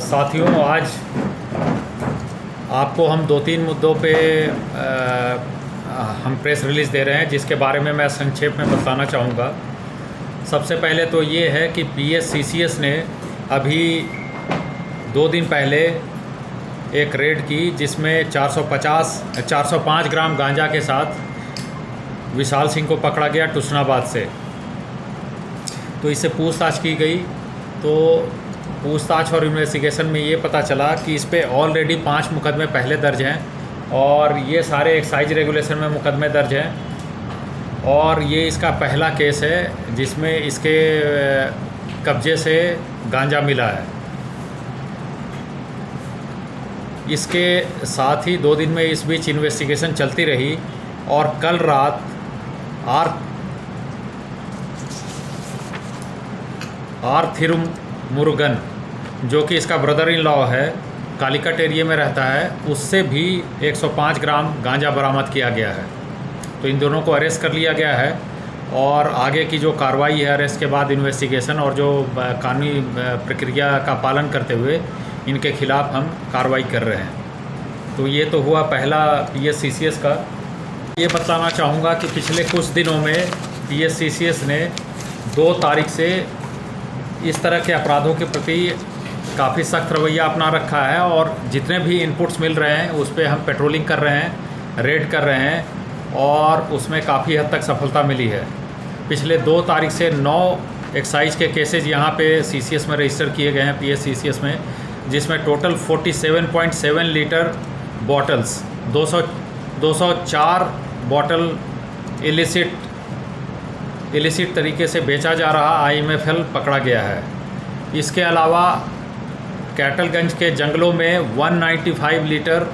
साथियों, आज आपको हम 2-3 मुद्दों पे हम प्रेस रिलीज़ दे रहे हैं, जिसके बारे में मैं संक्षेप में बताना चाहूँगा। सबसे पहले तो ये है कि PSCCS ने अभी 2 दिन पहले एक रेड की, जिसमें 405 ग्राम गांजा के साथ विशाल सिंह को पकड़ा गया टुसनाबाद से। तो इससे पूछताछ की गई, तो पूछताछ और इन्वेस्टिगेशन में ये पता चला कि इस पे ऑलरेडी 5 मुकदमे पहले दर्ज हैं और ये सारे एक्साइज रेगुलेशन में मुकदमे दर्ज हैं। और ये इसका पहला केस है जिसमें इसके कब्जे से गांजा मिला है। इसके साथ ही 2 दिन में इस बीच इन्वेस्टिगेशन चलती रही और कल रात आर थिरुमुरुगन, जो कि इसका ब्रदर इन लॉ है, कालीकट एरिया में रहता है, उससे भी 105 ग्राम गांजा बरामद किया गया है। तो इन दोनों को अरेस्ट कर लिया गया है और आगे की जो कार्रवाई है अरेस्ट के बाद इन्वेस्टिगेशन और जो कानूनी प्रक्रिया का पालन करते हुए इनके खिलाफ़ हम कार्रवाई कर रहे हैं। तो ये तो हुआ पहला PSCCS का। ये बताना चाहूँगा कि पिछले कुछ दिनों में PSCCS ने 2 तारीख से इस तरह के अपराधों के प्रति काफ़ी सख्त रवैया अपना रखा है और जितने भी इनपुट्स मिल रहे हैं उस पर हम पेट्रोलिंग कर रहे हैं, रेड कर रहे हैं और उसमें काफ़ी हद तक सफलता मिली है। पिछले 2 तारीख से 9 एक्साइज के केसेस यहाँ पे CCS में रजिस्टर किए गए हैं PSCCS में, जिसमें total 47.7 litre bottles, 204 bottle illicit तरीके से बेचा जा रहा IMFL पकड़ा गया है। इसके अलावा कैटलगंज के जंगलों में 195 लीटर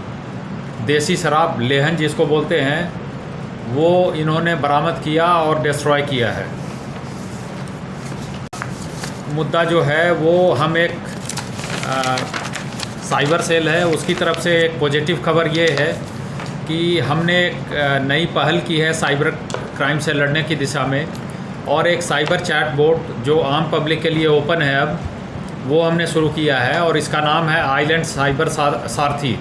देसी शराब लेहन जिसको बोलते हैं, वो इन्होंने बरामद किया और डिस्ट्रॉय किया है। मुद्दा जो है वो हम एक साइबर सेल है उसकी तरफ से एक पॉजिटिव खबर ये है कि हमने एक नई पहल की है साइबर क्राइम से लड़ने की दिशा में, और एक साइबर चैट बोट जो आम पब्लिक के लिए ओपन है अब, वो हमने शुरू किया है और इसका नाम है आइलैंड साइबर सारथी।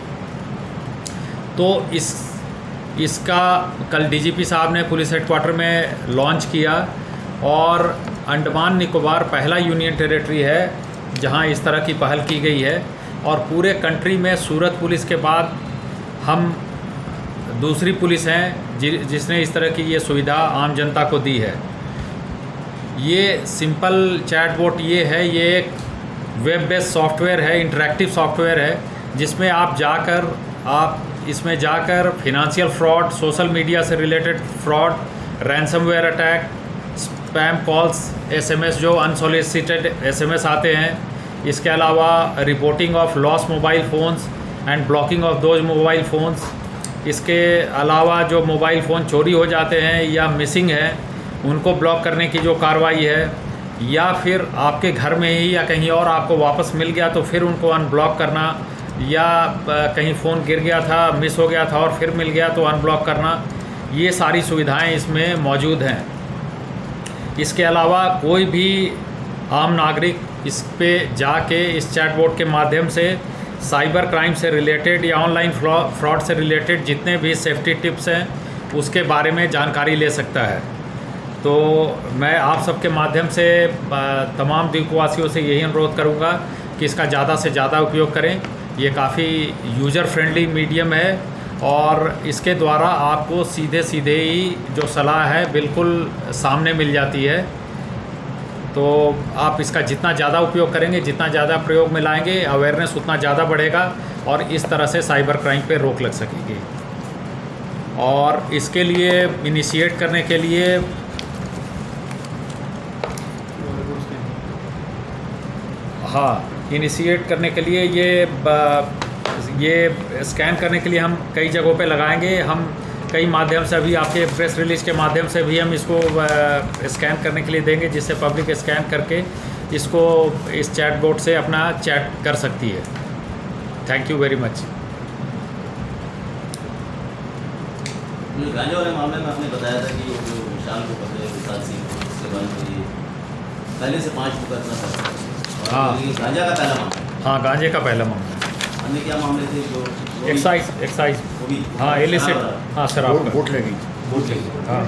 तो इसका कल DGP साहब ने पुलिस हेडक्वार्टर में लॉन्च किया और अंडमान निकोबार पहला यूनियन टेरिटरी है जहां इस तरह की पहल की गई है। और पूरे कंट्री में सूरत पुलिस के बाद हम दूसरी पुलिस हैं जिसने इस तरह की ये सुविधा आम जनता को दी है। ये सिंपल चैटबॉट ये है, ये एक वेब बेस्ड सॉफ्टवेयर है, इंटरैक्टिव सॉफ्टवेयर है, जिसमें आप इसमें जाकर फिनेंशियल फ्रॉड, सोशल मीडिया से related fraud, ransomware attack, spam calls, SMS जो अनसॉलिसिटेड SMS आते हैं, इसके अलावा reporting of lost mobile phones and blocking of those mobile phones, इसके अलावा जो मोबाइल फ़ोन चोरी हो जाते हैं या मिसिंग हैं उनको ब्लॉक करने की जो कार्रवाई है, या फिर आपके घर में ही या कहीं और आपको वापस मिल गया तो फिर उनको अनब्लॉक करना, या कहीं फ़ोन गिर गया था, मिस हो गया था और फिर मिल गया तो अनब्लॉक करना, ये सारी सुविधाएं इसमें मौजूद हैं। इसके अलावा कोई भी आम नागरिक इस पे जाके इस चैटबॉट के माध्यम से साइबर क्राइम से रिलेटेड या ऑनलाइन फ्रॉड से रिलेटेड जितने भी सेफ्टी टिप्स हैं उसके बारे में जानकारी ले सकता है। तो मैं आप सबके माध्यम से तमाम द्वीपवासियों से यही अनुरोध करूंगा कि इसका ज़्यादा से ज़्यादा उपयोग करें। ये काफ़ी यूज़र फ्रेंडली मीडियम है और इसके द्वारा आपको सीधे ही जो सलाह है बिल्कुल सामने मिल जाती है। तो आप इसका जितना ज़्यादा उपयोग करेंगे, जितना ज़्यादा प्रयोग में लाएंगे, अवेयरनेस उतना ज़्यादा बढ़ेगा और इस तरह से साइबर क्राइम पे रोक लग सकेगी। और इसके लिए इनिशिएट करने के लिए इनिशिएट करने के लिए ये स्कैन करने के लिए हम कई जगहों पे लगाएंगे। हम कई माध्यम से अभी आपके प्रेस रिलीज़ के माध्यम से भी हम इसको स्कैन करने के लिए देंगे, जिससे पब्लिक स्कैन करके इसको इस चैट बोर्ड से अपना चैट कर सकती है। Thank you very much. गांजा वाले मामले में आपने बताया था कि जो विशाल को पकड़े, विशाल सिंह को, उसके बाद पहले से 5 मुकदमा था। हाँ, गांजा का पहला मामला हाँ, गांजे का पहला मामला। अन्य क्या मामले थे जो एक्साइज वो भी हाँ, एलिसिट, हाँ शराब का वोट लगी। वोट लगी, हाँ।